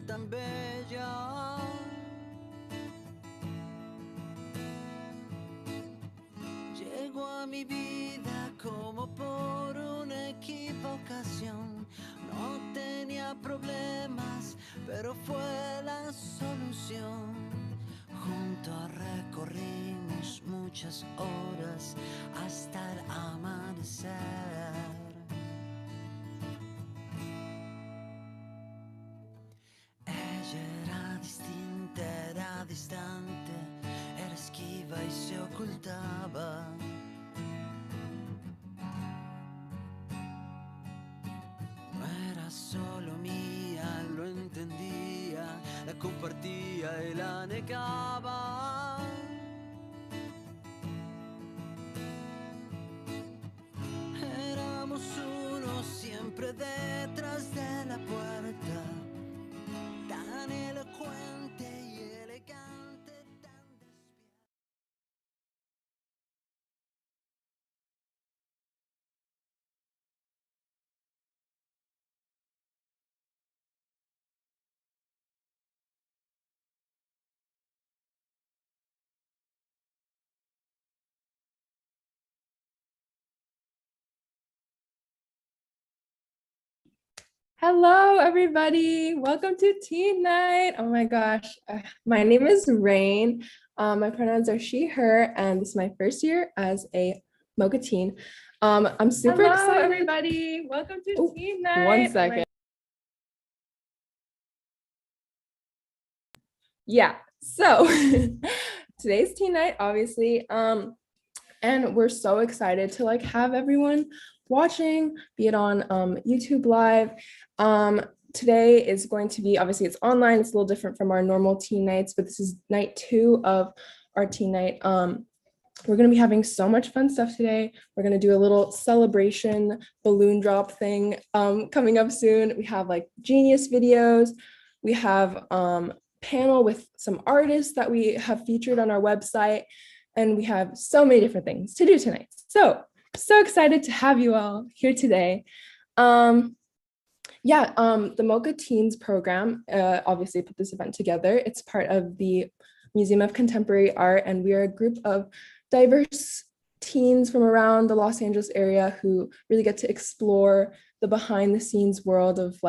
tan bella. Llegó a mi vida como por una equivocación. No tenía problemas, pero fue la solución. Juntos recorrimos muchas horas hasta el amanecer. Ella era distinta, era distante, era esquiva y se ocultaba. No era solo mía, lo entendía, la compartía y la negaba. Éramos uno siempre detrás de la puerta, tan elocuente y elegante, tan despierto. Hello, everybody. Welcome to Teen Night. Oh my gosh. My name is Rain. My pronouns are she, her, and this is my first year as a MOCA teen. I'm super excited. Hello, everybody. Welcome to Teen Night. One second. Yeah, so today's Teen Night, obviously. And we're so excited to have everyone watching, be it on YouTube Live. Today is going to be, obviously it's online, it's a little different from our normal teen nights, but this is night 2 of our teen night. We're gonna be having so much fun stuff today. We're gonna do a little celebration balloon drop thing coming up soon. We have genius videos. We have panel with some artists that we have featured on our website. And we have so many different things to do tonight. So excited to have you all here today. The MOCA Teens Program obviously put this event together. It's part of the Museum of Contemporary Art, and we are a group of diverse teens from around the Los Angeles area who really get to explore the behind the scenes world of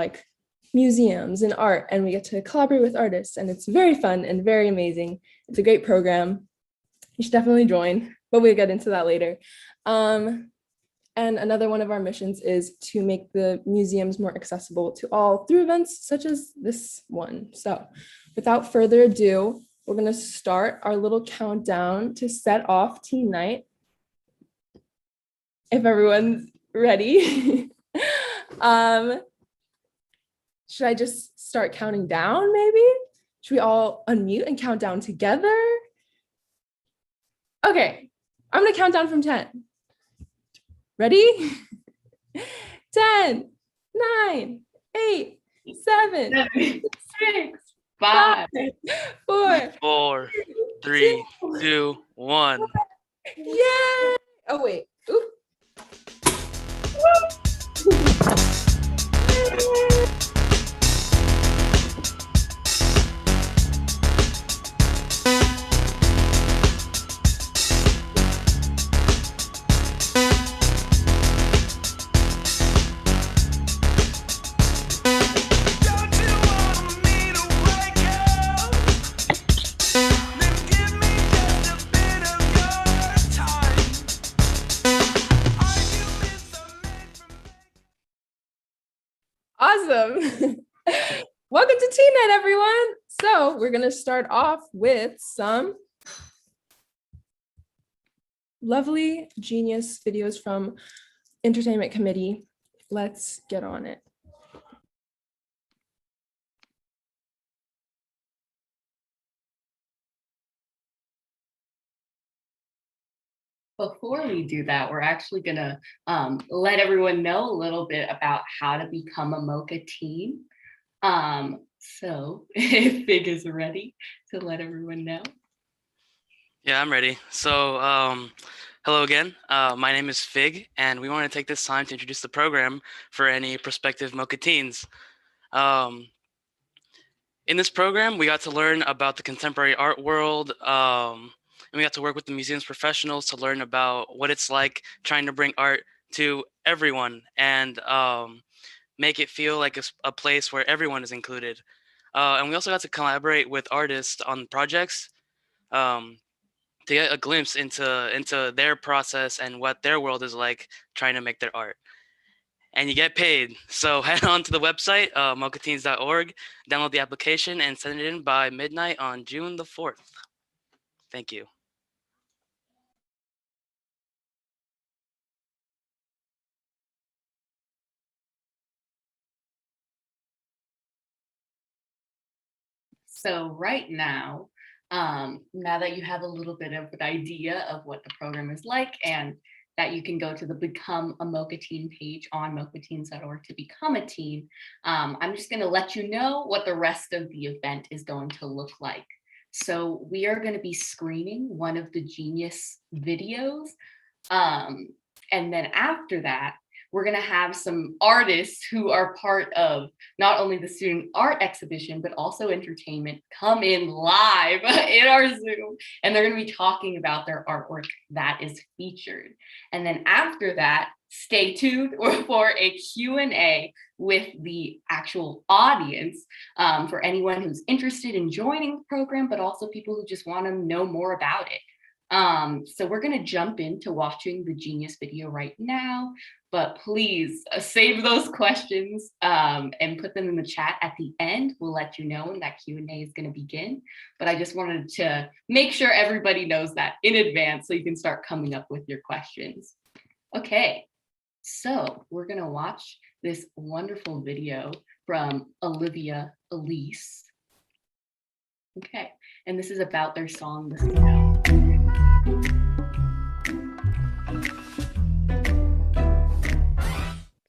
museums and art, and we get to collaborate with artists, and it's very fun and very amazing. It's a great program. You should definitely join, but we'll get into that later. And another one of our missions is to make the museums more accessible to all through events such as this one. So without further ado, we're gonna start our little countdown to set off Teen Night. If everyone's ready. Should I just start counting down maybe? Should we all unmute and count down together? Okay, I'm gonna count down from 10. Ready? 10, 9, 8, 7, 6, 5, 4, 3, 2, 1. Yay! Oh wait. Oop. Awesome. Welcome to Teen Night, everyone. So we're gonna start off with some lovely genius videos from Entertainment Committee. Let's get on it. Before we do that, we're actually gonna let everyone know a little bit about how to become a MOCA teen. So if Fig is ready to let everyone know. Yeah, I'm ready. So hello again. My name is Fig, and we want to take this time to introduce the program for any prospective MOCA teens. In this program, we got to learn about the contemporary art world, and we got to work with the museum's professionals to learn about what it's like trying to bring art to everyone and make it feel like a place where everyone is included. And we also got to collaborate with artists on projects um, to get a glimpse into their process and what their world is like trying to make their art. And you get paid. So head on to the website, mocateens.org, download the application, and send it in by midnight on June the 4th. Thank you. So right now, now that you have a little bit of an idea of what the program is like and that you can go to the Become a MOCA Teen page on mocateens.org to become a teen, I'm just gonna let you know what the rest of the event is going to look like. So we are gonna be screening one of the Genius videos. And then after that, we're going to have some artists who are part of not only the student art exhibition, but also entertainment come in live in our Zoom. And they're going to be talking about their artwork that is featured. And then after that, stay tuned for a Q&A with the actual audience for anyone who's interested in joining the program, but also people who just want to know more about it. So we're going to jump into watching the Genius video right now, but please save those questions and put them in the chat at the end. We'll let you know when that Q&A is going to begin, but I just wanted to make sure everybody knows that in advance so you can start coming up with your questions. Okay, so we're going to watch this wonderful video from Olivia Elise. Okay, and this is about their song, The Smell.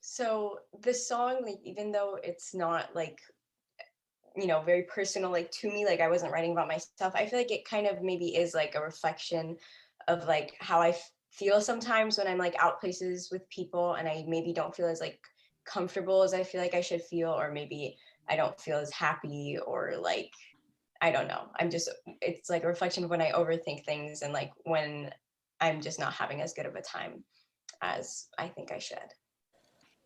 So this song, like, even though it's not like, you know, very personal, like to me, like I wasn't writing about myself, I feel like it kind of maybe is like a reflection of like how I feel sometimes when I'm like out places with people and I maybe don't feel as like comfortable as I feel like I should feel, or maybe I don't feel as happy, or like, I don't know. It's like a reflection of when I overthink things and like when I'm just not having as good of a time as I think I should.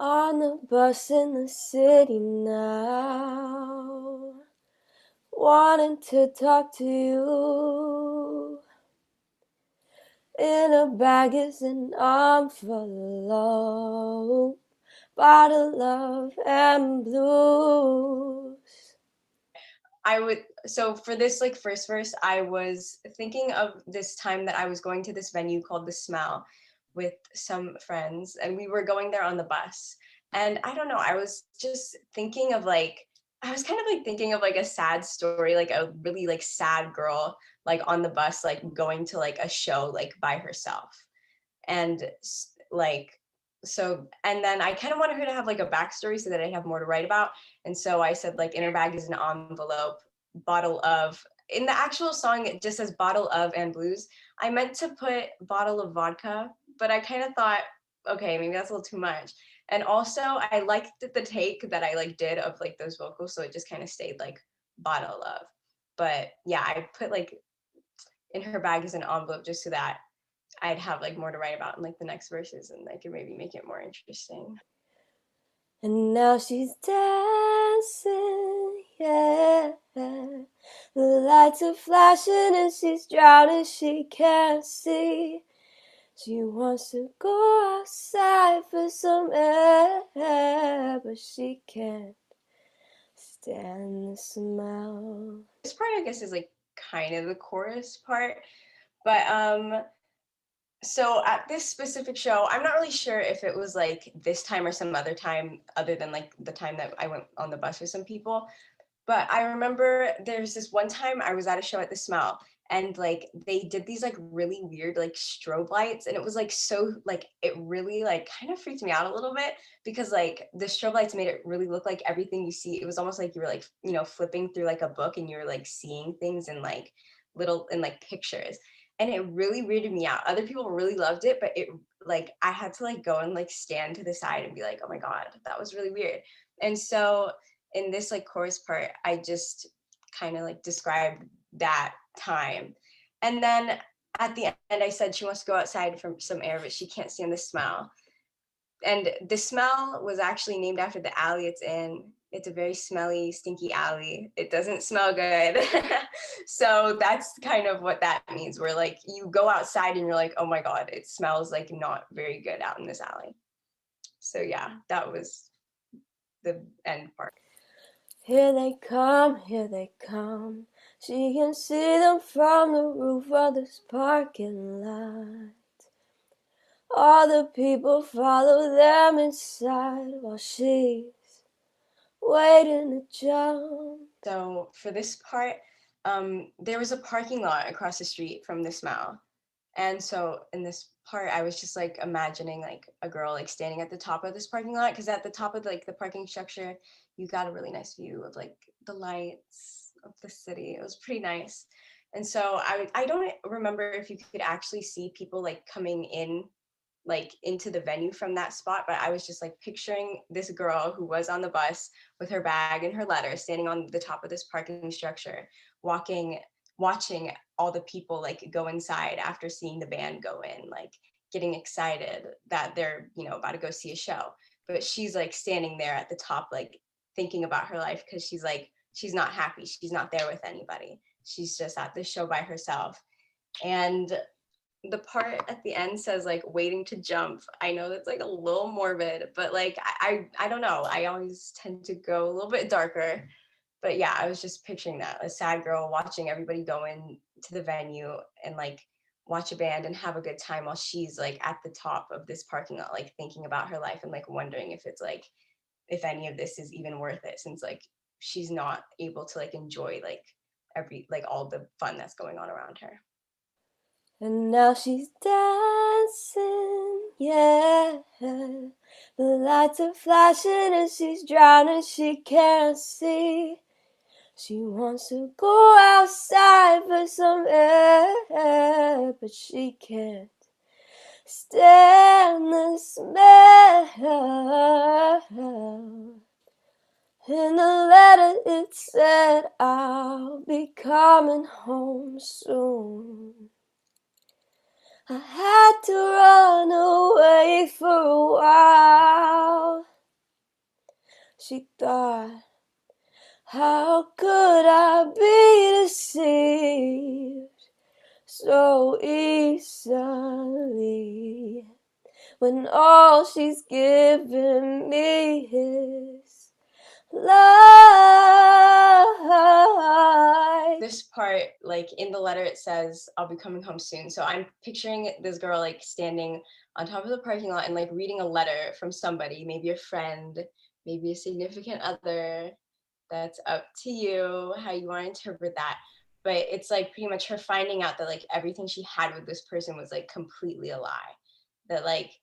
On the bus in the city now, wanting to talk to you. In a bag is an envelope, bottle of and blues. So for this like first verse, I was thinking of this time that I was going to this venue called The Smell with some friends, and we were going there on the bus. And I don't know, I was just thinking of like, I was kind of like thinking of like a sad story, like a really like sad girl, like on the bus, like going to like a show, like by herself. And like, so, and then I kind of wanted her to have like a backstory so that I have more to write about. And so I said like in her bag is an envelope, bottle of, in the actual song, it just says bottle of and blues. I meant to put bottle of vodka, but I kind of thought, okay, maybe that's a little too much. And also I liked the take that I like did of like those vocals. So it just kind of stayed like bottle of, but yeah, I put like in her bag is an envelope just so that I'd have like more to write about in like the next verses and I could maybe make it more interesting. And now she's dancing, yeah. The lights are flashing and she's drowning, she can't see. She wants to go outside for some air, but she can't stand the smell. This part I guess is like kind of the chorus part, but so at this specific show, I'm not really sure if it was like this time or some other time other than like the time that I went on the bus with some people. But I remember there's this one time I was at a show at the Smell, and like they did these like really weird like strobe lights, and it was like so like it really like kind of freaked me out a little bit because like the strobe lights made it really look like everything you see. It was almost like you were like, you know, flipping through like a book and you were like seeing things in like little in like pictures. And it really weirded me out. Other people really loved it, but it like I had to like go and like stand to the side and be like, oh my God, that was really weird. And so in this like chorus part, I just kind of like described that time. And then at the end, I said she wants to go outside for some air, but she can't stand the smell. And the smell was actually named after the alley it's in. It's a very smelly, stinky alley. It doesn't smell good. So that's kind of what that means. Where like you go outside and you're like, oh my God, it smells like not very good out in this alley. So yeah, that was the end part. Here they come, here they come. She can see them from the roof of this parking lot. All the people follow them inside while she's waiting to jump. So for this part, there was a parking lot across the street from the smell. And so in this part, I was just like imagining like a girl like standing at the top of this parking lot, because at the top of like the parking structure, you got a really nice view of like the lights of the city. It was pretty nice. And so I don't remember if you could actually see people like coming in like into the venue from that spot, but I was just like picturing this girl who was on the bus with her bag and her letter standing on the top of this parking structure, watching all the people like go inside after seeing the band go in, like getting excited that they're, you know, about to go see a show. But she's like standing there at the top, like thinking about her life, because she's like, she's not happy. She's not there with anybody. She's just at the show by herself. And the part at the end says like waiting to jump. I know that's like a little morbid, but like I don't know. I always tend to go a little bit darker. But yeah, I was just picturing that, a sad girl watching everybody go in to the venue and like watch a band and have a good time while she's like at the top of this parking lot, like thinking about her life and like wondering if it's like, if any of this is even worth it, since like she's not able to like enjoy like all the fun that's going on around her. And now she's dancing, yeah. The lights are flashing and she's drowning, she can't see. She wants to go outside for some air, but she can't stand the smell. In the letter it said, I'll be coming home soon. I had to run away for a while. She thought, how could I be deceived so easily when all she's given me is life? This part, like in the letter, it says, I'll be coming home soon. So I'm picturing this girl like standing on top of the parking lot and like reading a letter from somebody, maybe a friend, maybe a significant other. That's up to you, how you want to interpret that. But it's like pretty much her finding out that like everything she had with this person was like completely a lie. That like,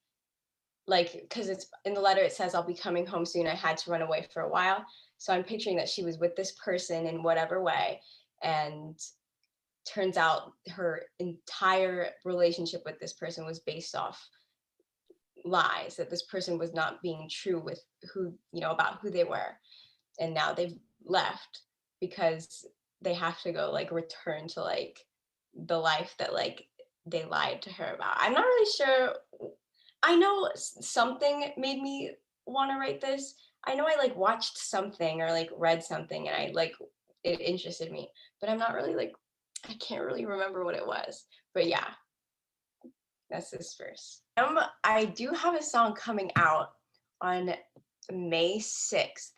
because it's in the letter, it says, I'll be coming home soon. I had to run away for a while. So I'm picturing that she was with this person in whatever way. And turns out her entire relationship with this person was based off lies, that this person was not being true with who, you know, about who they were. And now they've left because they have to go like return to like the life that like they lied to her about. I'm not really sure. I know something made me want to write this. I know I like watched something or like read something and I like it interested me, but I'm not really like, I can't really remember what it was. But yeah, that's this verse. I do have a song coming out on May 6th.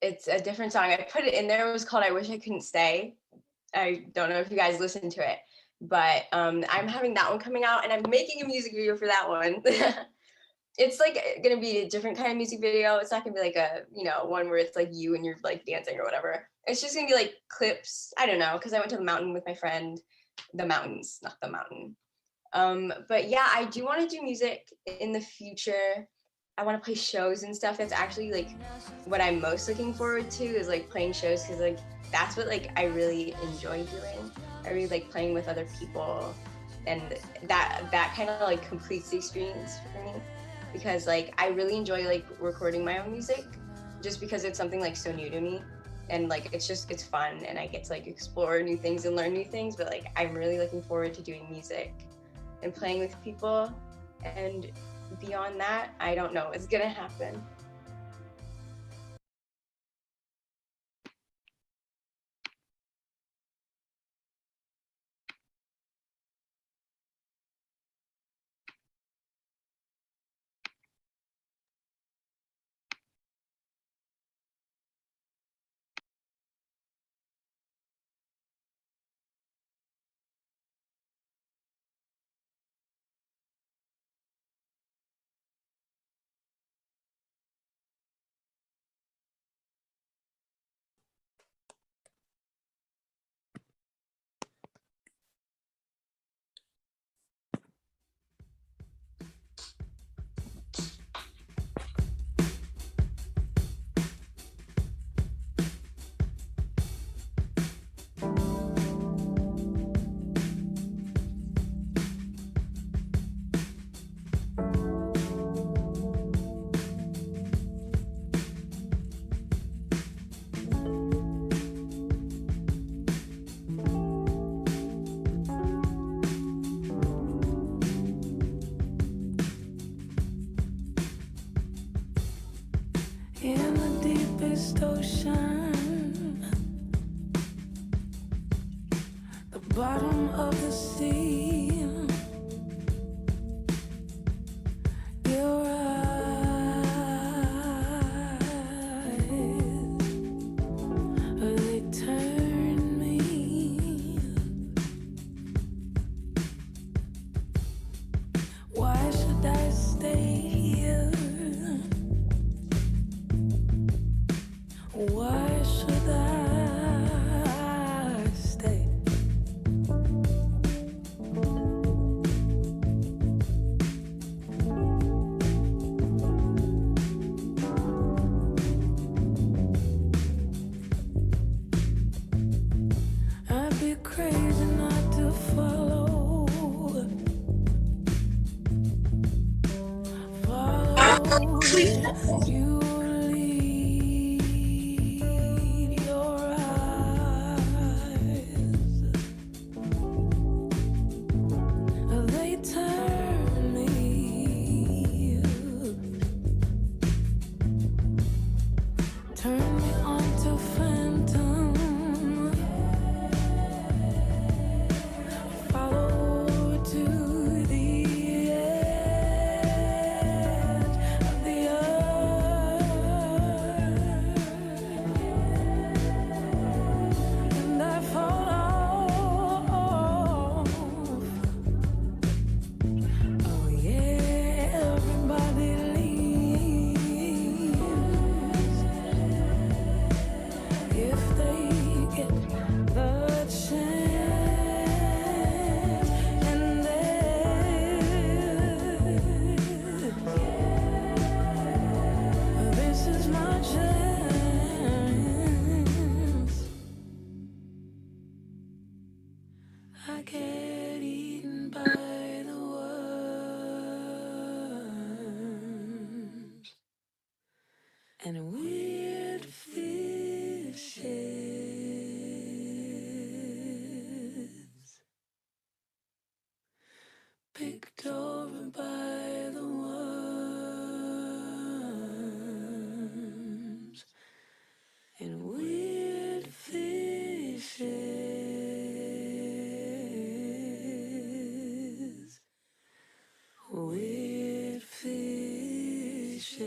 It's a different song. I put it in there. It was called I Wish I Couldn't Stay. I don't know if you guys listened to it, but I'm having that one coming out and I'm making a music video for that one. It's like gonna be a different kind of music video. It's not gonna be like a, you know, one where it's like you and you're like dancing or whatever. It's just gonna be like clips. I don't know, because I went to the mountain with my friend. The mountains, not the mountain. But yeah, I do want to do music in the future. I want to play shows and stuff. That's actually like what I'm most looking forward to, is like playing shows, because like that's what like I really enjoy doing. I really like playing with other people, and that kind of like completes the experience for me, because like I really enjoy like recording my own music, just because it's something like so new to me. and like it's fun, and I get to like explore new things and learn new things. But like I'm really looking forward to doing music and playing with people, and beyond that, I don't know what's gonna happen. In the deepest ocean, the bottom of the sea, your eyes, they turn me. Why should I stay here? Why should I stay? I'd be crazy not to follow you. Turn me on to phantom. Follow to the edge of the earth, and I fall off. Oh yeah, everybody leaves if they get the chance, and this is my chance. I get eaten by the worms and weird fishes, picked over by the worms and weird fishes, weird fishes.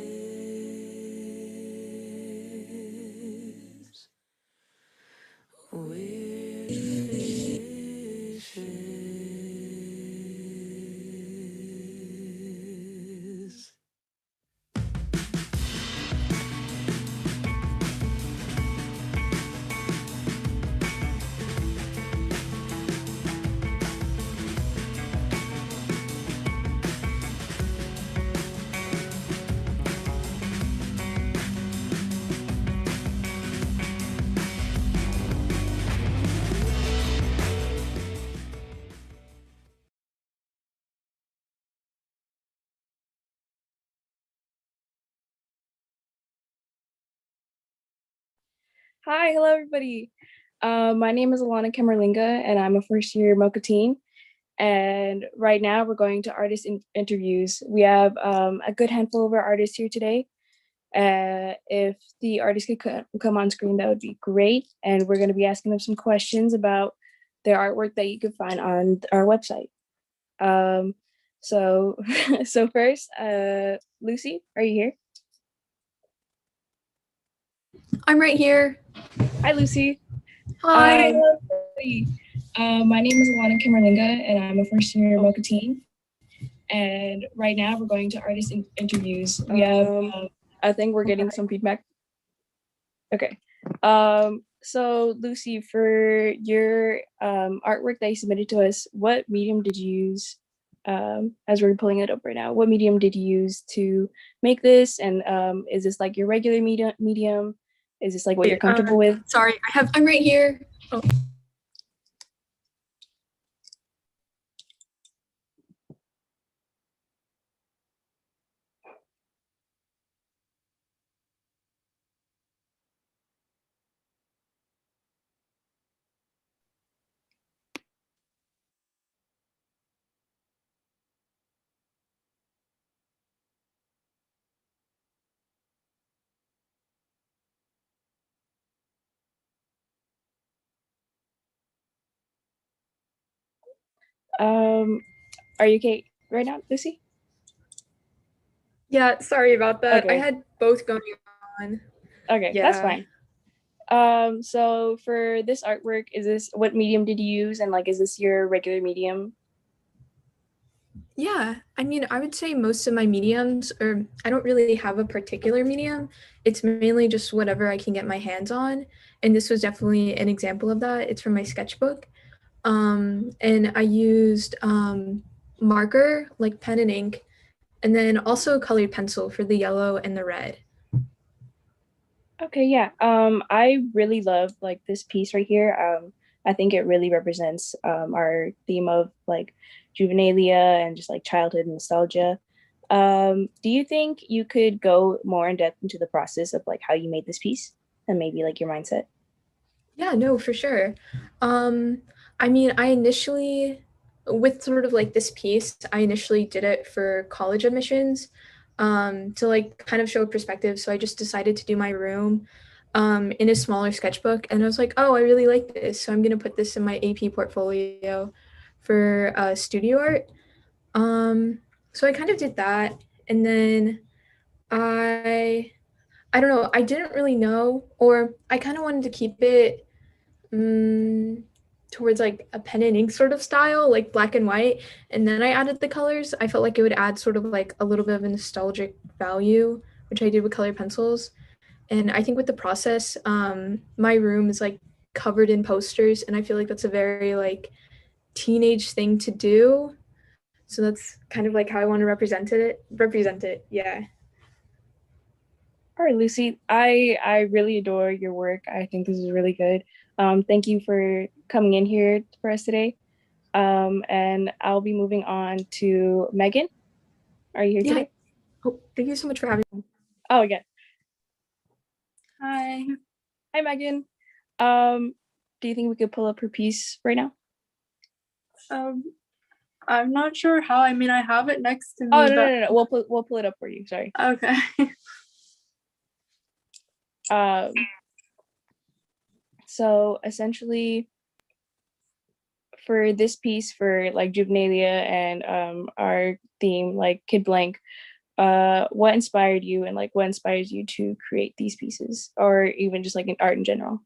Hi, hello everybody. My name is Alana Kemerlinga, and I'm a first-year MOCA Teen. And right now we're going to artist interviews. We have a good handful of our artists here today. If the artists could come on screen, that would be great. And we're going to be asking them some questions about their artwork that you can find on our website. So, so first, Lucy, are you here? I'm right here. Hi, Lucy. Hi. My name is Alana Kemerlinga, and I'm a first-year MOCA Teen. And right now we're going to artist interviews. We have, I think we're getting some feedback. Okay. So Lucy, for your artwork that you submitted to us, what medium did you use? As we're pulling it up right now, what medium did you use to make this? And is this like your regular medium? Is this like what you're comfortable with? Sorry, I'm right here. Oh. Are you okay right now, Lucy? Yeah, sorry about that. Okay. I had both going on. Okay, Yeah. that's fine. So for this artwork, what medium did you use? And like, is this your regular medium? Yeah, I mean, I would say most of my mediums, or I don't really have a particular medium. It's mainly just whatever I can get my hands on. And this was definitely an example of that. It's from my sketchbook. And I used marker, like pen and ink, and then also colored pencil for the yellow and the red. Okay, yeah. I really love like this piece right here. I think it really represents our theme of like juvenilia and just like childhood nostalgia. Do you think you could go more in depth into the process of like how you made this piece and maybe like your mindset? Yeah, no, for sure. I mean, I initially, with sort of like this piece, I initially did it for college admissions, to like kind of show perspective. So I just decided to do my room, in a smaller sketchbook, and I was like, oh, I really like this, so I'm gonna put this in my AP portfolio for studio art. So I kind of did that, and then I don't know, I didn't really know, or I kind of wanted to keep it towards like a pen and ink sort of style, like black and white. And then I added the colors. I felt like it would add sort of like a little bit of a nostalgic value, which I did with colored pencils. And I think with the process, my room is like covered in posters, and I feel like that's a very like teenage thing to do. So that's kind of like how I want to represent it. Yeah. All right, Lucy, I really adore your work. I think this is really good. Thank you for coming in here for us today. And I'll be moving on to Megan. Are you here today? Oh, thank you so much for having me. Oh, yeah. Hi. Hi, Megan. Do you think we could pull up her piece right now? I'm not sure how. I mean, I have it next to me. Oh, no. We'll pull it up for you. Sorry. Okay. So essentially, for this piece, for like juvenilia and our theme, like Kid Blank, what inspired you and like what inspires you to create these pieces, or even just like in art in general?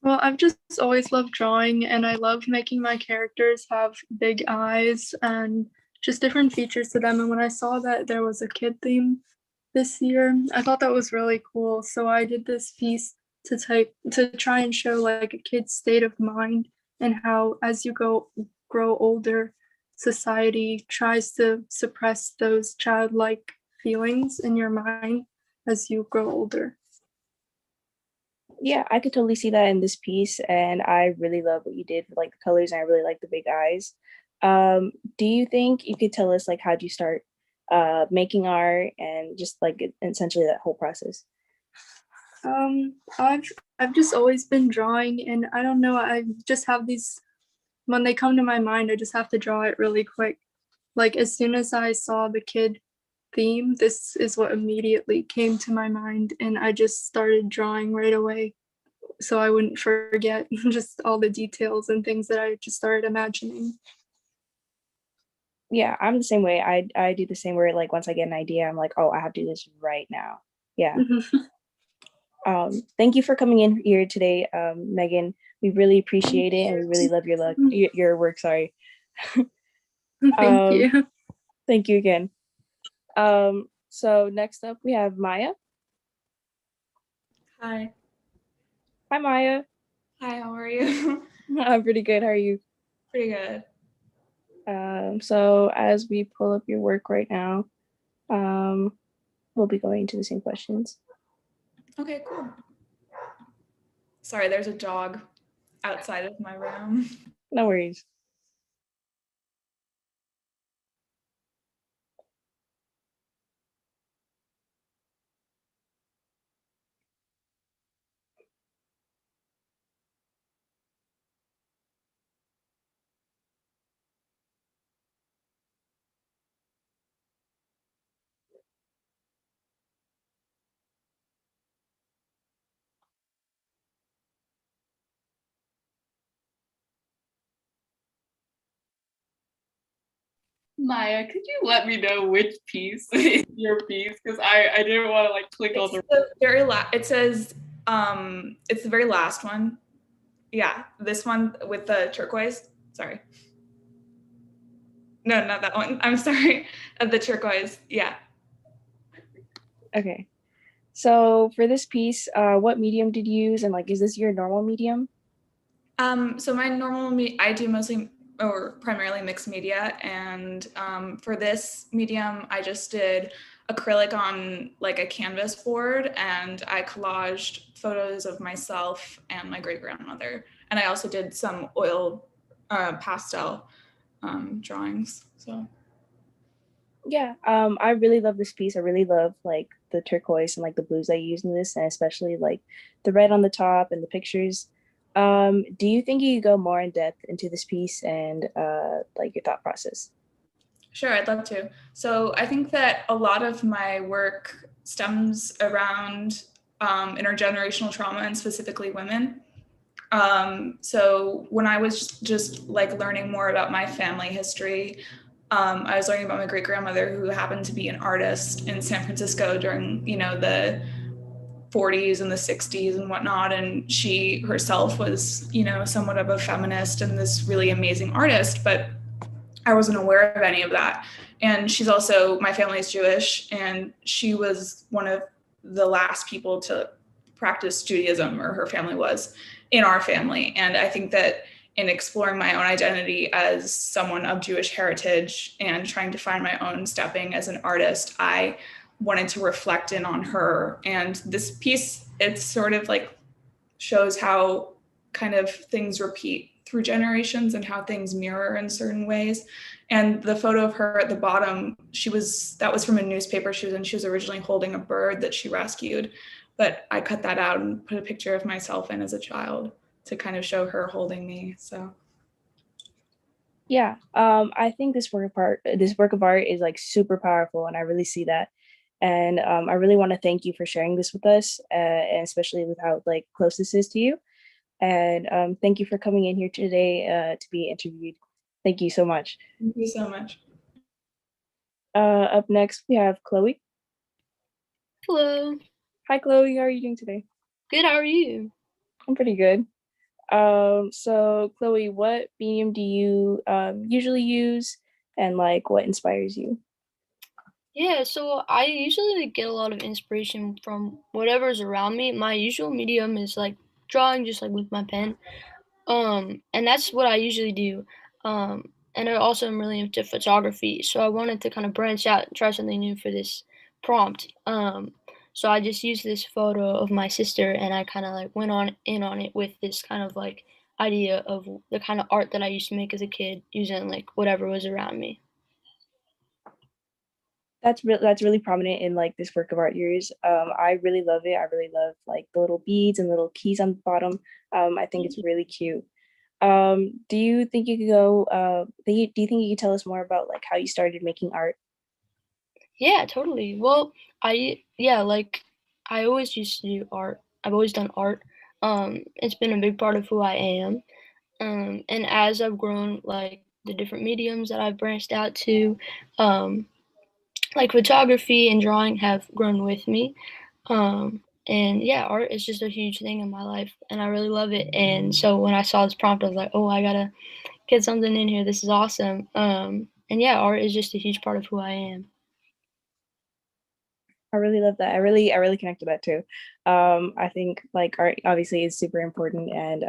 Well, I've just always loved drawing, and I love making my characters have big eyes and just different features to them. And when I saw that there was a kid theme this year, I thought that was really cool. So I did this piece to try and show like a kid's state of mind and how as you grow older, society tries to suppress those childlike feelings in your mind as you grow older. Yeah, I could totally see that in this piece, and I really love what you did with like the colors, and I really like the big eyes. Do you think you could tell us like how'd you start making art and just like essentially that whole process? I've just always been drawing, and I don't know, I just have these, when they come to my mind, I just have to draw it really quick. Like as soon as I saw the kid theme, this is what immediately came to my mind, and I just started drawing right away so I wouldn't forget just all the details and things that I just started imagining. Yeah, I'm the same way. I do the same way. Like once I get an idea, I'm like, oh, I have to do this right now. Yeah. Thank you for coming in here today, Megan. We really appreciate it, and we really love your work. Sorry. Thank you. Thank you again. So next up we have Maya. Hi. Hi, Maya. Hi, how are you? I'm pretty good. How are you? Pretty good. So as we pull up your work right now, we'll be going to the same questions. Okay, cool. Sorry, there's a dog outside of my room. No worries. Maya, could you let me know which piece is your piece? Because I didn't want to like click on the very it says it's the very last one. Yeah, this one with the turquoise. Sorry. No, not that one. I'm sorry. The turquoise. Yeah. Okay. So for this piece, what medium did you use, and like, is this your normal medium? So my normal I do mostly or primarily mixed media, and for this medium, I just did acrylic on like a canvas board, and I collaged photos of myself and my great grandmother, and I also did some oil pastel drawings. So Yeah, I really love this piece. I really love like the turquoise and like the blues I use in this, and especially like the red on the top and the pictures. Do you think you could go more in depth into this piece and like your thought process? sure, I'd love to. So I think that a lot of my work stems around intergenerational trauma, and specifically women. So when I was just like learning more about my family history, I was learning about my great grandmother, who happened to be an artist in San Francisco during, the 40s and the 60s and whatnot. And she herself was, somewhat of a feminist and this really amazing artist, but I wasn't aware of any of that. And she's also, my family is Jewish, and she was one of the last people to practice Judaism, or her family was, in our family. And I think that in exploring my own identity as someone of Jewish heritage and trying to find my own stepping as an artist, I wanted to reflect in on her. And this piece, it's sort of like shows how kind of things repeat through generations and how things mirror in certain ways. And the photo of her at the bottom, that was from a newspaper she was in. She was originally holding a bird that she rescued, but I cut that out and put a picture of myself in as a child to kind of show her holding me. So Yeah, I think this work of art is like super powerful, and I really see that. And I really want to thank you for sharing this with us, and especially with how like close this is to you. And thank you for coming in here today to be interviewed. Thank you so much. thank you so much. Up next, we have Chloe. Hello. Hi, Chloe. How are you doing today? Good, how are you? I'm pretty good. So Chloe, what medium do you usually use, and like what inspires you? Yeah, so I usually get a lot of inspiration from whatever's around me. My usual medium is like drawing, just like with my pen. And that's what I usually do. And I also am really into photography, so I wanted to kind of branch out and try something new for this prompt. So I just used this photo of my sister, and I kind of like went on in on it with this kind of like idea of the kind of art that I used to make as a kid using like whatever was around me. That's really prominent in like this work of art yours. I really love it. I really love like the little beads and little keys on the bottom. I think it's really cute. Do you think you could go? Do you think you could tell us more about like how you started making art? Yeah, totally. Well, like I always used to do art. I've always done art. It's been a big part of who I am. And as I've grown, like the different mediums that I've branched out to, um, like photography and drawing have grown with me. And yeah, art is just a huge thing in my life, and I really love it. And so when I saw this prompt, I was like, oh, I gotta get something in here. This is awesome. And yeah, art is just a huge part of who I am. I really love that. I really connect with that too. I think like art obviously is super important, and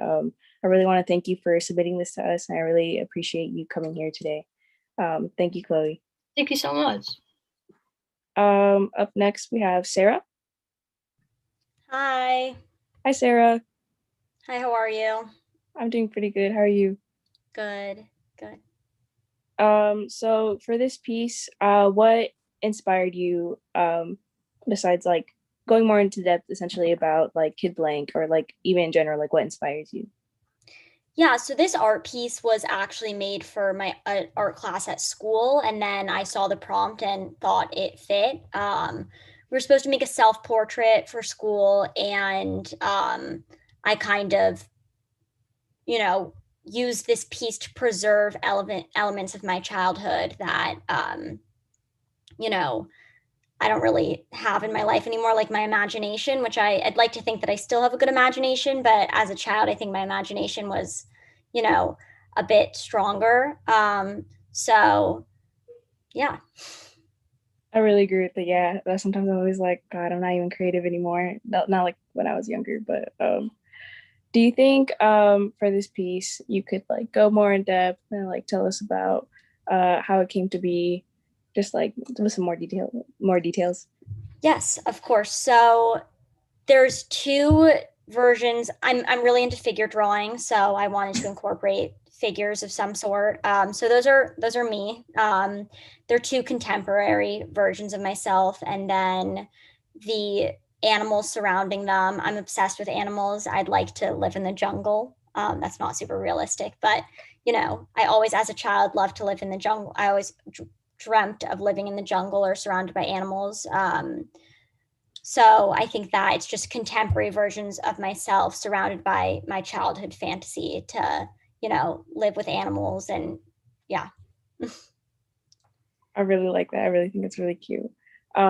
I really want to thank you for submitting this to us, and I really appreciate you coming here today. Thank you, Chloe. Thank you so much. Up next we have Sarah. Hi. Hi, Sarah. Hi, how are you? I'm doing pretty good. How are you? Good, good. So for this piece, what inspired you, besides like going more into depth essentially about like Kid Blank, or like even in general, like what inspires you? Yeah, so this art piece was actually made for my art class at school, and then I saw the prompt and thought it fit. We were supposed to make a self-portrait for school, and I kind of, you know, used this piece to preserve elements of my childhood that, you know, I don't really have in my life anymore, like my imagination, which I'd like to think that I still have a good imagination, but as a child, I think my imagination was, you know, a bit stronger. So yeah. I really agree with that. Yeah, that sometimes I'm always like, God, I'm not even creative anymore. Not like when I was younger, but do you think for this piece you could like go more in depth and like tell us about how it came to be, just like with some more details? Yes, of course. So there's two versions. I'm really into figure drawing, so I wanted to incorporate figures of some sort. So those are me. They're two contemporary versions of myself, and then the animals surrounding them. I'm obsessed with animals. I'd like to live in the jungle. That's not super realistic, but you know, I always, as a child, loved to live in the jungle. I always dreamt of living in the jungle or surrounded by animals. So I think that it's just contemporary versions of myself surrounded by my childhood fantasy to, you know, live with animals, and yeah. I really like that. I really think it's really cute. We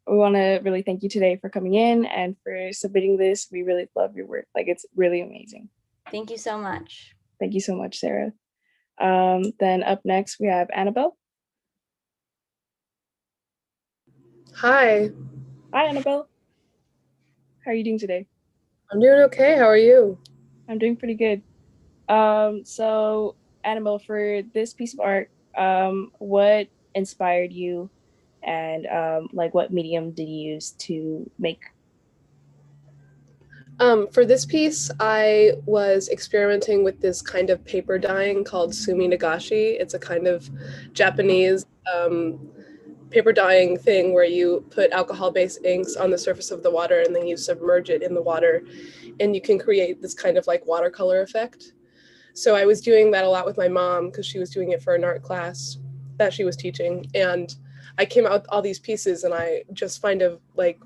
want to really thank you today for coming in and for submitting this. We really love your work. Like, it's really amazing. Thank you so much. Thank you so much, Sarah. Then up next we have Annabelle. Hi. Hi, Annabelle. How are you doing today? I'm doing okay. How are you? I'm doing pretty good. So Annabelle, for this piece of art, what inspired you, and like what medium did you use to make? For this piece, I was experimenting with this kind of paper dyeing called sumi nagashi. It's a kind of Japanese paper dyeing thing where you put alcohol-based inks on the surface of the water and then you submerge it in the water, and you can create this kind of like watercolor effect. So I was doing that a lot with my mom because she was doing it for an art class that she was teaching, and I came out with all these pieces, and I just kind of like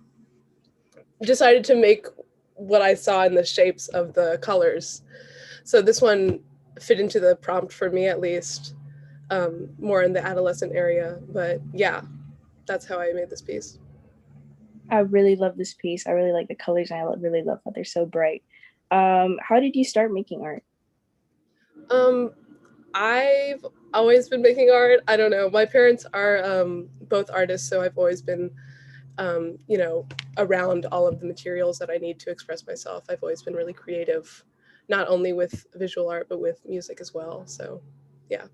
decided to make what I saw in the shapes of the colors. So this one fit into the prompt for me, at least, more in the adolescent area. But yeah, that's how I made this piece. I really love this piece. I really like the colors, and I really love how they're so bright. How did you start making art? I've always been making art. I don't know. My parents are both artists, so I've always been you know, around all of the materials that I need to express myself. I've always been really creative, not only with visual art, but with music as well. So, yeah.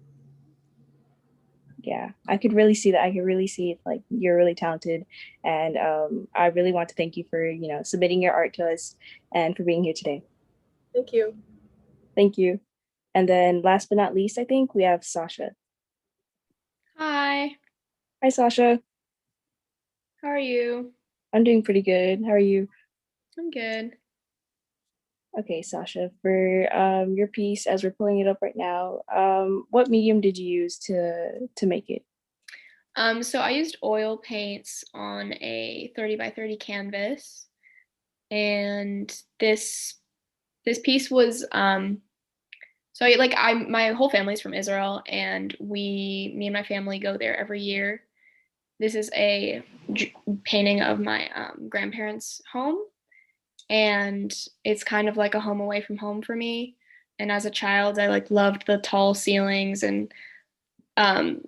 Yeah, I could really see that. I could really see it, like you're really talented, and I really want to thank you for, you know, submitting your art to us and for being here today. Thank you. Thank you. And then last but not least, I think we have Sasha. Hi. Hi, Sasha. How are you? I'm doing pretty good. How are you? I'm good. Okay, Sasha, for your piece, as we're pulling it up right now, what medium did you use to make it? So I used oil paints on a 30 by 30 canvas, and this piece was so my whole family's from Israel, and me and my family go there every year. This is a painting of my grandparents' home, and it's kind of like a home away from home for me. And as a child, I like loved the tall ceilings, and um,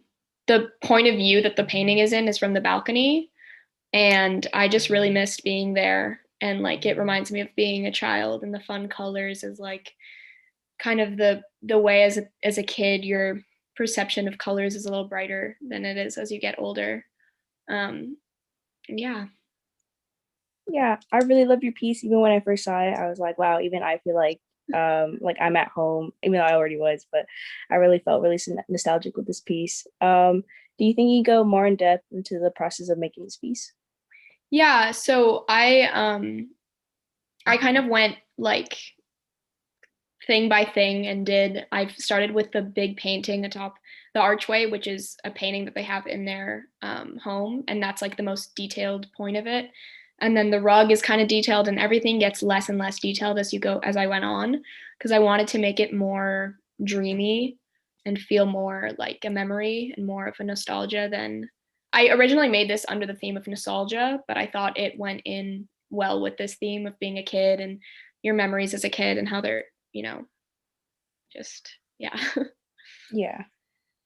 the point of view that the painting is in is from the balcony, and I just really missed being there. And like it reminds me of being a child, and the fun colors is like kind of the way as a kid your perception of colors is a little brighter than it is as you get older. And yeah. Yeah, I really loved your piece. Even when I first saw it, I was like, wow, even I feel like I'm at home, even though I already was, but I really felt really nostalgic with this piece. Do you think you go more in depth into the process of making this piece? Yeah, so I kind of went like thing by thing and I've started with the big painting atop the archway, which is a painting that they have in their home, and that's like the most detailed point of it. And then the rug is kind of detailed, and everything gets less and less detailed as I went on, because I wanted to make it more dreamy and feel more like a memory and more of a nostalgia than I originally made this under the theme of nostalgia, but I thought it went in well with this theme of being a kid and your memories as a kid and how they're, just, yeah. Yeah.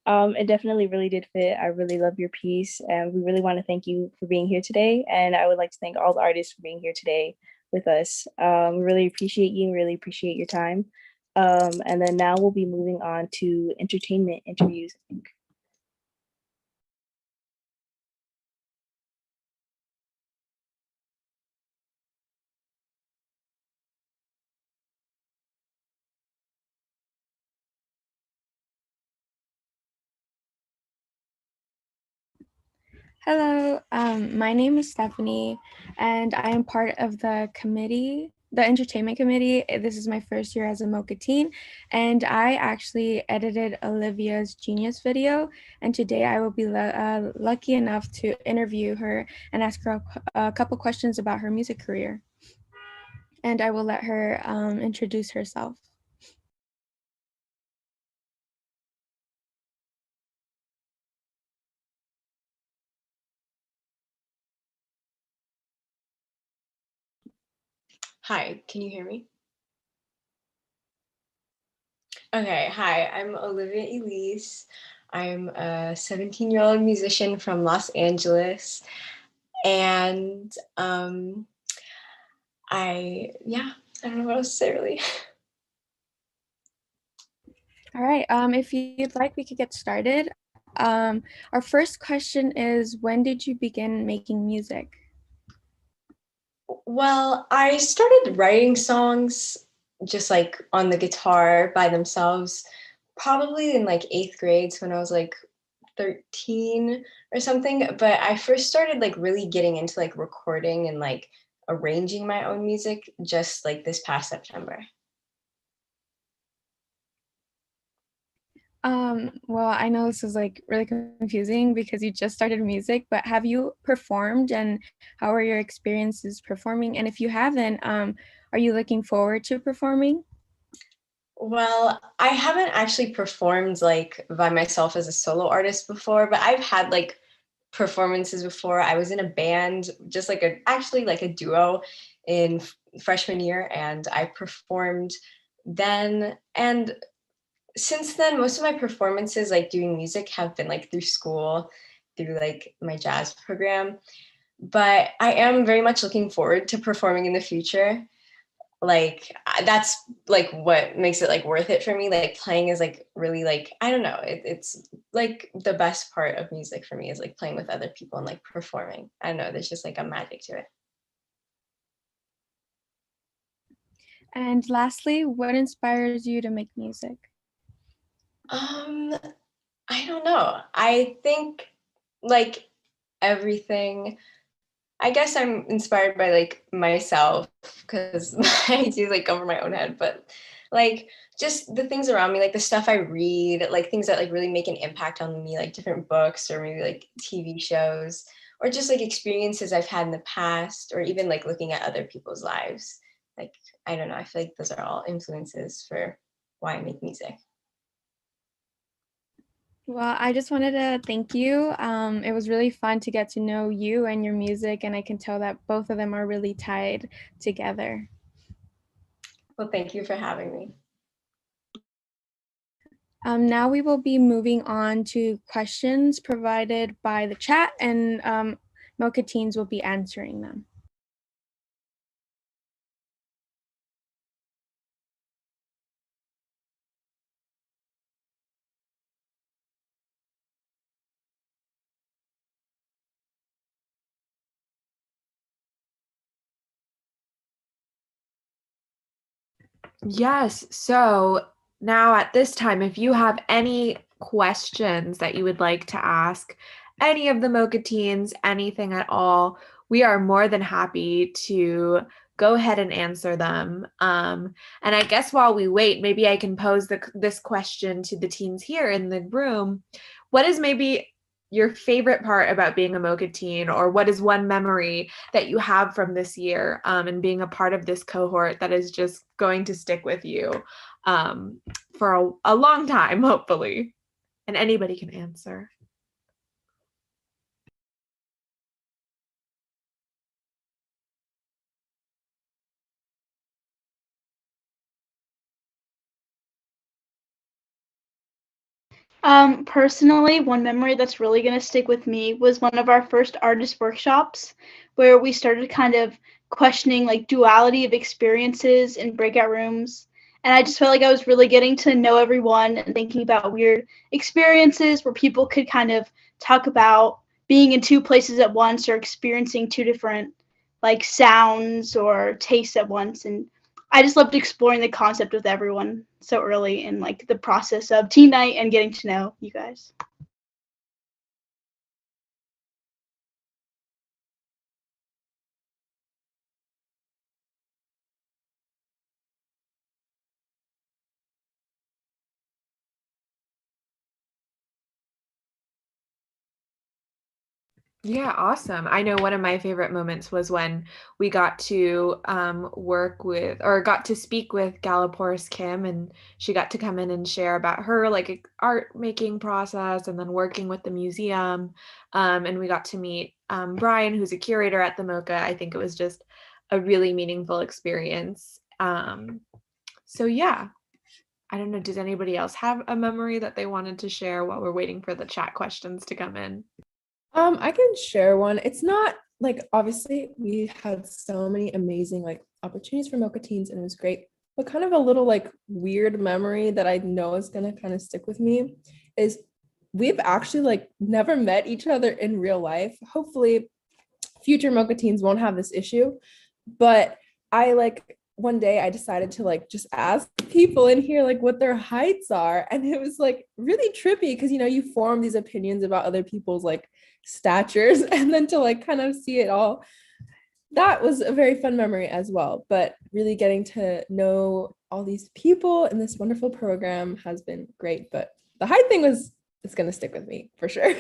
It definitely really did fit. I really love your piece, and we really want to thank you for being here today. And I would like to thank all the artists for being here today with us. We really appreciate you, really appreciate your time. And then now we'll be moving on to entertainment interviews, I think. Hello, my name is Stephanie, and I am part of the entertainment committee. This is my first year as a MOCA teen, and I actually edited Olivia's Genius video. And today I will be lucky enough to interview her and ask her a couple questions about her music career. And I will let her introduce herself. Hi, can you hear me? Okay, hi, I'm Olivia Elise. I'm a 17-year-old musician from Los Angeles. And I don't know what else to say really. All right, if you'd like, we could get started. Our first question is, when did you begin making music? Well, I started writing songs just like on the guitar by themselves, probably in like 8th grade, so when I was like 13 or something. But I first started like really getting into like recording and like arranging my own music just like this past September. Well, I know this is like really confusing because you just started music, but have you performed, and how are your experiences performing? And if you haven't, are you looking forward to performing? Well, I haven't actually performed like by myself as a solo artist before, but I've had like performances before. I was in a band, just like actually like a duo in freshman year, and I performed then. And since then, most of my performances, like doing music, have been like through school, through like my jazz program. But I am very much looking forward to performing in the future. Like that's like what makes it like worth it for me. Like playing is like really like, I don't know, it's like the best part of music for me is like playing with other people and like performing. I don't know, there's just like a magic to it. And lastly, what inspires you to make music? I don't know. I think like everything I guess I'm inspired by like myself because I do like come from my own head, but like just the things around me, like the stuff I read, like things that like really make an impact on me, like different books or maybe like TV shows or just like experiences I've had in the past or even like looking at other people's lives. Like, I don't know, I feel like those are all influences for why I make music. Well, I just wanted to thank you. It was really fun to get to know you and your music, and I can tell that both of them are really tied together. Well, thank you for having me. Now we will be moving on to questions provided by the chat, and MOCA Teens will be answering them. Yes. So now at this time, if you have any questions that you would like to ask any of the MOCA teens, anything at all, we are more than happy to go ahead and answer them. And I guess while we wait, maybe I can pose this question to the teens here in the room. What is maybe your favorite part about being a MOCA teen, or what is one memory that you have from this year and being a part of this cohort that is just going to stick with you for a long time, hopefully? And anybody can answer. Personally, one memory that's really going to stick with me was one of our first artist workshops where we started kind of questioning like duality of experiences in breakout rooms. And I just felt like I was really getting to know everyone and thinking about weird experiences where people could kind of talk about being in two places at once or experiencing two different like sounds or tastes at once. And I just loved exploring the concept with everyone so early in like the process of teen night and getting to know you guys. Yeah, awesome. I know one of my favorite moments was when we got to work with or got to speak with Galaporis Kim, and she got to come in and share about her like art making process and then working with the museum. And we got to meet Brian, who's a curator at the MOCA. I think it was just a really meaningful experience. So yeah, I don't know. Does anybody else have a memory that they wanted to share while we're waiting for the chat questions to come in? I can share one. It's not like obviously we had so many amazing like opportunities for MOCA teens and it was great, but kind of a little like weird memory that I know is gonna kind of stick with me is we've actually like never met each other in real life. Hopefully future MOCA teens won't have this issue, but I like one day I decided to like just ask people in here like what their heights are, and it was like really trippy because you know you form these opinions about other people's like statures and then to like kind of see it all, that was a very fun memory as well. But really getting to know all these people in this wonderful program has been great, but the height thing was, it's going to stick with me for sure.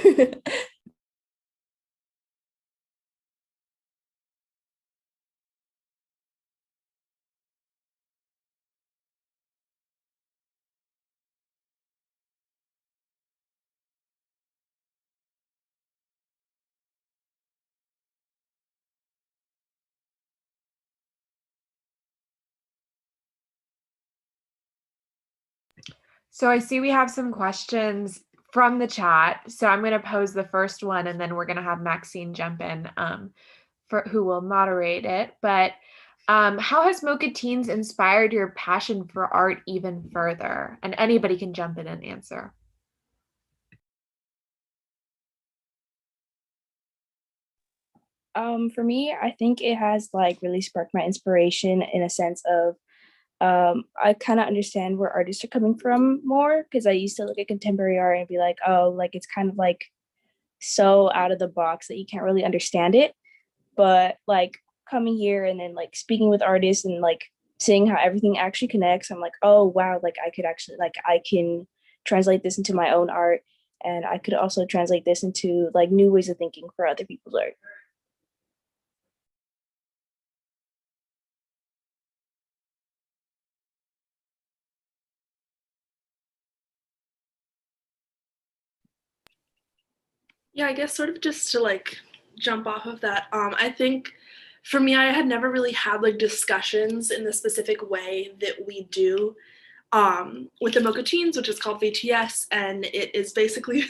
So I see we have some questions from the chat. So I'm going to pose the first one and then we're going to have Maxine jump in for who will moderate it. But how has MOCA Teens inspired your passion for art even further? And anybody can jump in and answer. For me, I think it has like really sparked my inspiration in a sense of I kind of understand where artists are coming from more because I used to look at contemporary art and be like, oh, like it's kind of like so out of the box that you can't really understand it. but like coming here and then like speaking with artists and like seeing how everything actually connects, I'm like, oh wow, like I could actually like I can translate this into my own art, and I could also translate this into like new ways of thinking for other people's art. Yeah, I guess sort of just to like jump off of that, I think for me, I had never really had like discussions in the specific way that we do with the MOCA Teens, which is called VTS, and it is basically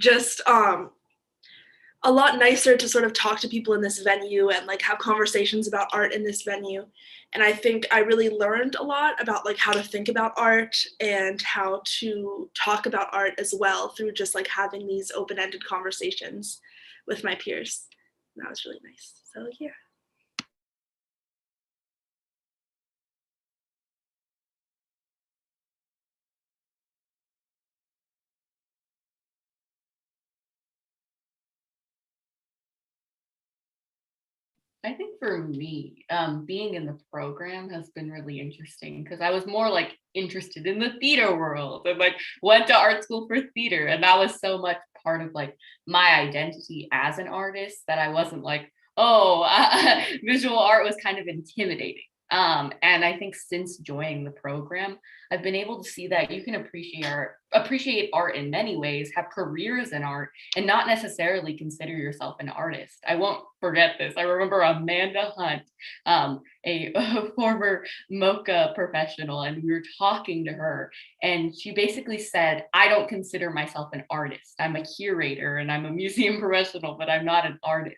just a lot nicer to sort of talk to people in this venue and like have conversations about art in this venue. And I think I really learned a lot about like how to think about art and how to talk about art as well through just like having these open-ended conversations with my peers. And that was really nice. So yeah. I think for me, being in the program has been really interesting because I was more like interested in the theater world and like went to art school for theater. And that was so much part of like my identity as an artist that I wasn't like, oh, visual art was kind of intimidating. And I think since joining the program, I've been able to see that you can appreciate art in many ways, have careers in art, and not necessarily consider yourself an artist. I won't forget this. I remember Amanda Hunt, a former MOCA professional, and we were talking to her, and she basically said, I don't consider myself an artist. I'm a curator and I'm a museum professional, but I'm not an artist.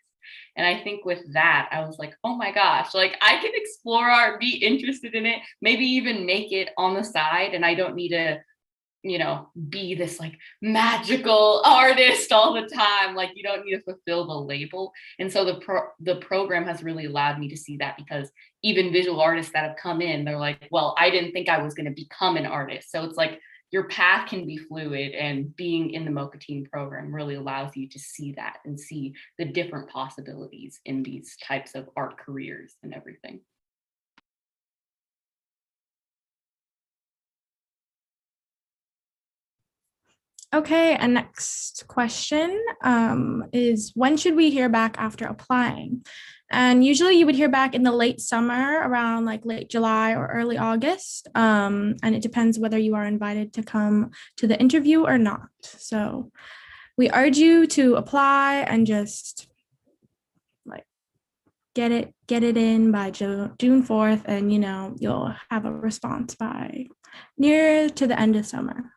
And I think with that, I was like, oh my gosh, like I can explore art, be interested in it, maybe even make it on the side. And I don't need to, be this like magical artist all the time. Like you don't need to fulfill the label. And so the program has really allowed me to see that, because even visual artists that have come in, they're like, well, I didn't think I was going to become an artist. So it's like your path can be fluid, and being in the MOCA Teen Program really allows you to see that and see the different possibilities in these types of art careers and everything. Okay, and next question is, when should we hear back after applying? And usually you would hear back in the late summer, around like late July or early August. And it depends whether you are invited to come to the interview or not. So we urge you to apply and just like get it in by June 4th, and you'll have a response by near to the end of summer.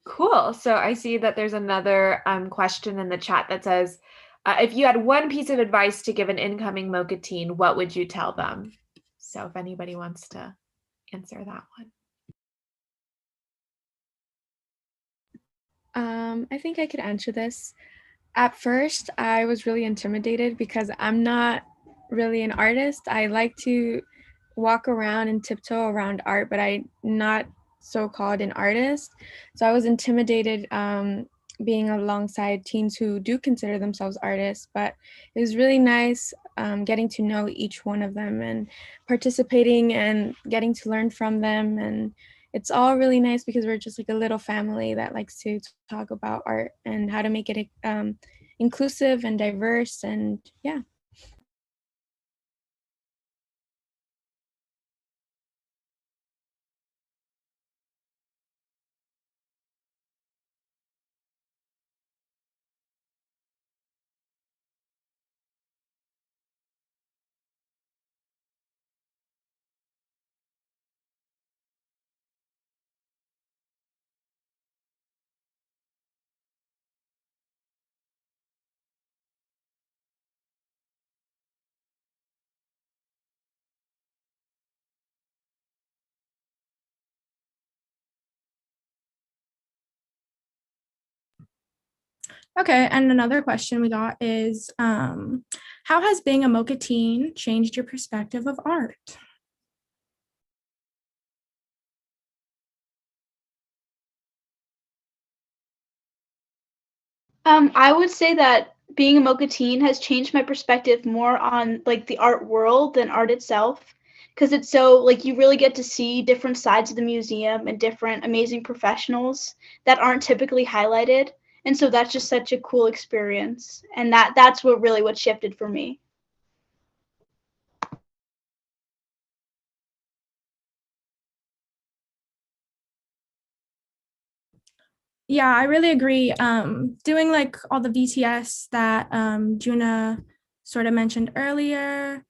Cool. So I see that there's another question in the chat that says, if you had one piece of advice to give an incoming MOCA teen, what would you tell them? So if anybody wants to answer that one. I think I could answer this. At first, I was really intimidated because I'm not really an artist. I like to walk around and tiptoe around art, but I'm not so-called an artist. So I was intimidated being alongside teens who do consider themselves artists, but it was really nice getting to know each one of them and participating and getting to learn from them. And it's all really nice because we're just like a little family that likes to talk about art and how to make it inclusive and diverse. And yeah. Okay, and another question we got is, how has being a MOCA teen changed your perspective of art? I would say that being a MOCA teen has changed my perspective more on like the art world than art itself, because it's so like you really get to see different sides of the museum and different amazing professionals that aren't typically highlighted, and so that's just such a cool experience, and that's what shifted for me. Yeah, I really agree. Doing like all the VTS that Juna sort of mentioned earlier,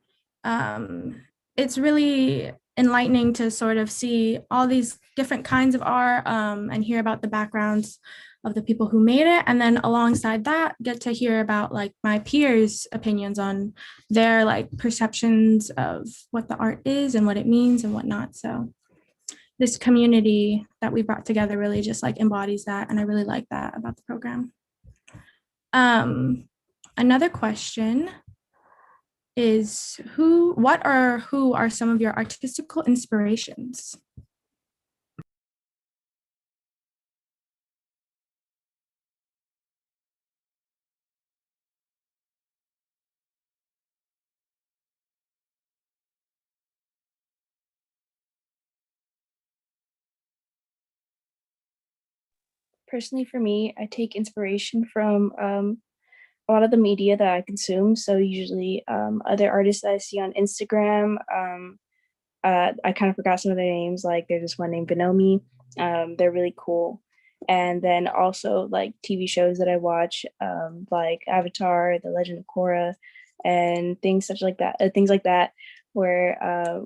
it's really enlightening to sort of see all these different kinds of art and hear about the backgrounds of the people who made it. And then alongside that, get to hear about like my peers' opinions on their like perceptions of what the art is and what it means and whatnot. So this community that we brought together really just like embodies that, and I really like that about the program. Another question is who are some of your artistical inspirations? Personally, for me, I take inspiration from a lot of the media that I consume. So usually other artists that I see on Instagram. I kind of forgot some of their names. Like there's this one named Bonomi. They're really cool. And then also like TV shows that I watch, like Avatar, The Legend of Korra, and things such like that. Things like that, where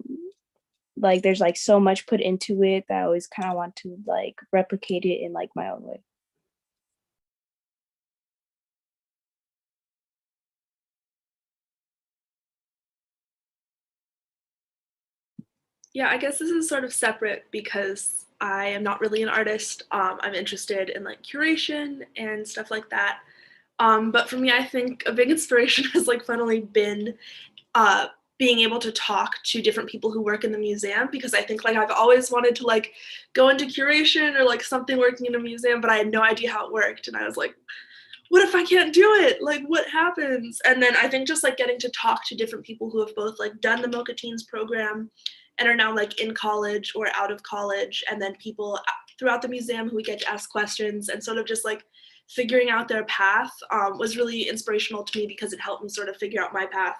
like there's like so much put into it that I always kind of want to like replicate it in like my own way. Yeah, I guess this is sort of separate because I am not really an artist. I'm interested in like curation and stuff like that. But for me, I think a big inspiration has like funnily been uh, being able to talk to different people who work in the museum, because I think like I've always wanted to like go into curation or like something working in a museum, but I had no idea how it worked. And I was like, what if I can't do it? Like, what happens? And then I think just like getting to talk to different people who have both like done the MOCA Teens program and are now like in college or out of college, and then people throughout the museum who we get to ask questions and sort of just like figuring out their path was really inspirational to me, because it helped me sort of figure out my path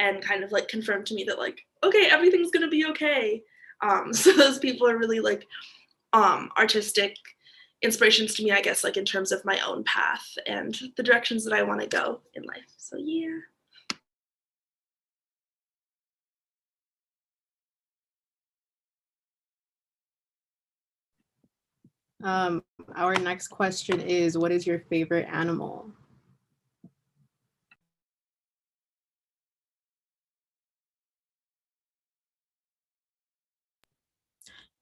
and kind of like confirm to me that like, okay, everything's gonna be okay. So those people are really like artistic inspirations to me, I guess, like in terms of my own path and the directions that I want to go in life. So yeah. Our next question is, what is your favorite animal?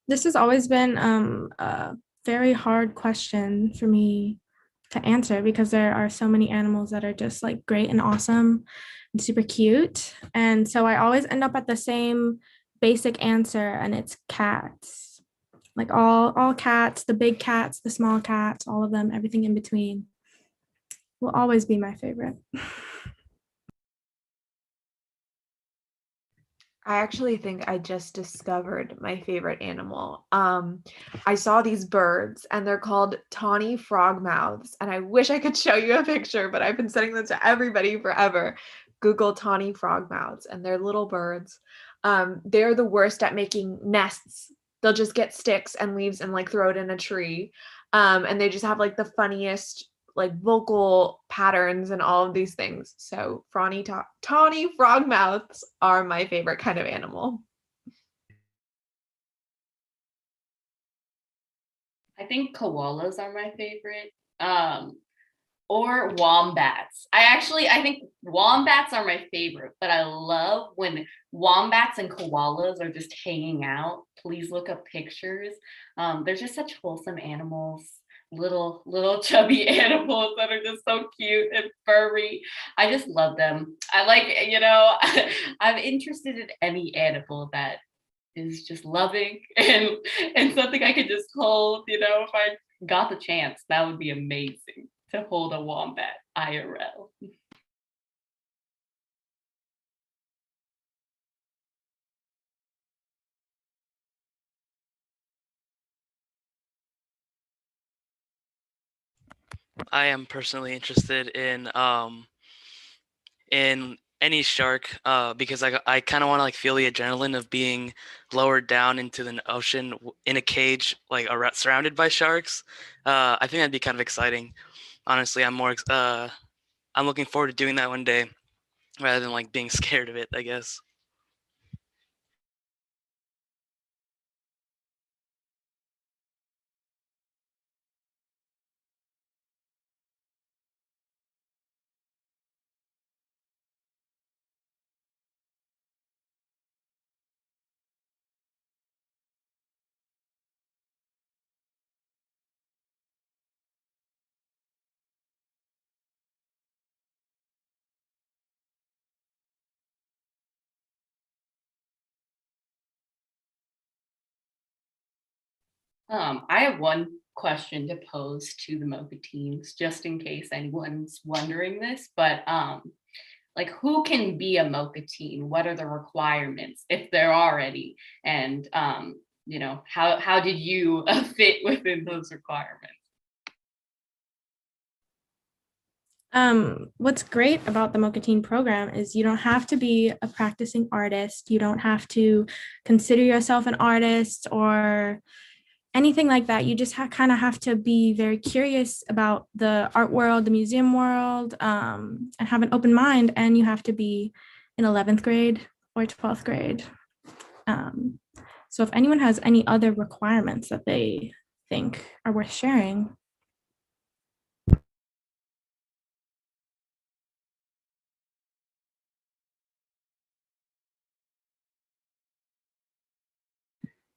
This has always been a very hard question for me to answer, because there are so many animals that are just like great and awesome and super cute. And so I always end up at the same basic answer, and it's cats. Like all cats, the big cats, the small cats, all of them, everything in between will always be my favorite. I actually think I just discovered my favorite animal. I saw these birds and they're called tawny frogmouths. And I wish I could show you a picture, but I've been sending them to everybody forever. Google tawny frogmouths, and they're little birds. They're the worst at making nests. They'll just get sticks and leaves and like throw it in a tree. And they just have like the funniest like vocal patterns and all of these things. So tawny frogmouths are my favorite kind of animal. I think koalas are my favorite. Or wombats. I think wombats are my favorite, but I love when wombats and koalas are just hanging out. Please look up pictures. They're just such wholesome animals. little chubby animals that are just so cute and furry. I just love them. I like, I'm interested in any animal that is just loving and something I could just hold, if I got the chance. That would be amazing to hold a wombat IRL. I am personally interested in any shark because I kind of want to like feel the adrenaline of being lowered down into the ocean in a cage like surrounded by sharks. I think that'd be kind of exciting. Honestly, I'm looking forward to doing that one day rather than like being scared of it, I guess. I have one question to pose to the MOCA teams, just in case anyone's wondering this, but like who can be a MOCA teen? What are the requirements, if there are any? And how did you fit within those requirements? What's great about the MOCA Teen Program is you don't have to be a practicing artist. You don't have to consider yourself an artist or anything like that. You just kind of have to be very curious about the art world, the museum world, and have an open mind. And you have to be in 11th grade or 12th grade. So if anyone has any other requirements that they think are worth sharing.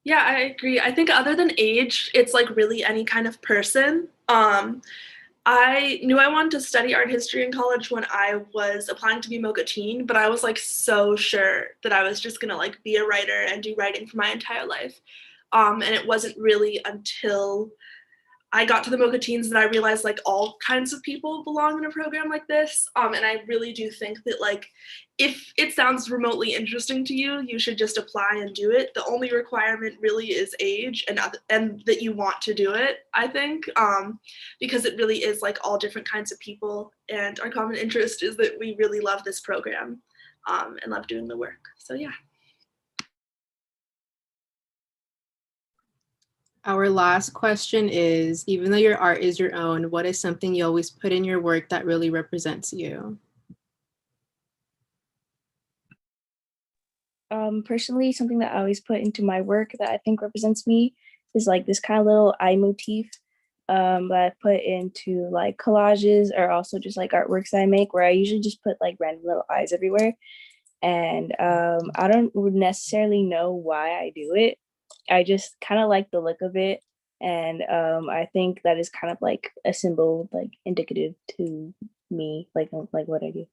Yeah, I agree. I think other than age, it's like really any kind of person. I knew I wanted to study art history in college when I was applying to be MOCA Teen, but I was like so sure that I was just gonna like be a writer and do writing for my entire life. And it wasn't really until I got to the MOCA Teens that I realized like all kinds of people belong in a program like this. And I really do think that like if it sounds remotely interesting to you, you should just apply and do it. The only requirement really is age and that you want to do it, I think, because it really is like all different kinds of people. And our common interest is that we really love this program and love doing the work. So yeah. Our last question is, even though your art is your own, what is something you always put in your work that really represents you? Personally, something that I always put into my work that I think represents me is like this kind of little eye motif that I put into like collages or also just like artworks that I make, where I usually just put like random little eyes everywhere. And I don't necessarily know why I do it. I just kind of like the look of it. And I think that is kind of like a symbol, like indicative to me, like what I do.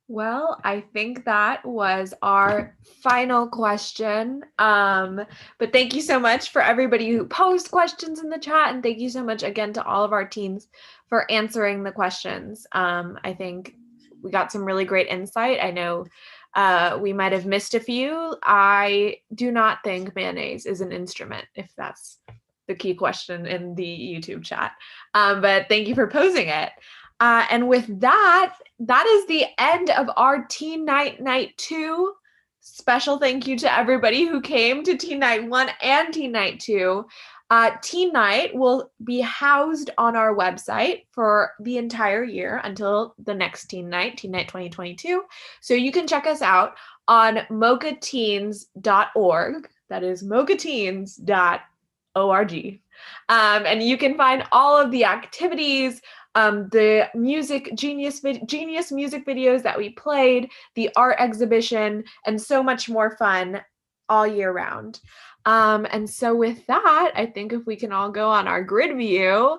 Well, I think that was our final question. But thank you so much for everybody who posed questions in the chat. And thank you so much again to all of our teens for answering the questions. I think we got some really great insight. I know we might have missed a few. I do not think mayonnaise is an instrument, if that's the key question in the YouTube chat. But thank you for posing it. And with that, that is the end of our Teen Night Night 2. Special thank you to everybody who came to Teen Night 1 and Teen Night 2. Teen Night will be housed on our website for the entire year until the next Teen Night 2022. So you can check us out on mocateens.org. That is mocateens.org. And you can find all of the activities, the genius music videos that we played, the art exhibition, and so much more fun all year round. And so with that, I think if we can all go on our grid view,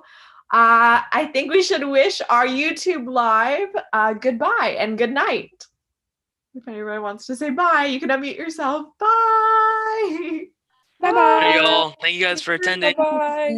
I think we should wish our YouTube live goodbye and good night. If anyone wants to say bye, you can unmute yourself. Bye. Hey, y'all. Thank you guys for attending. Bye.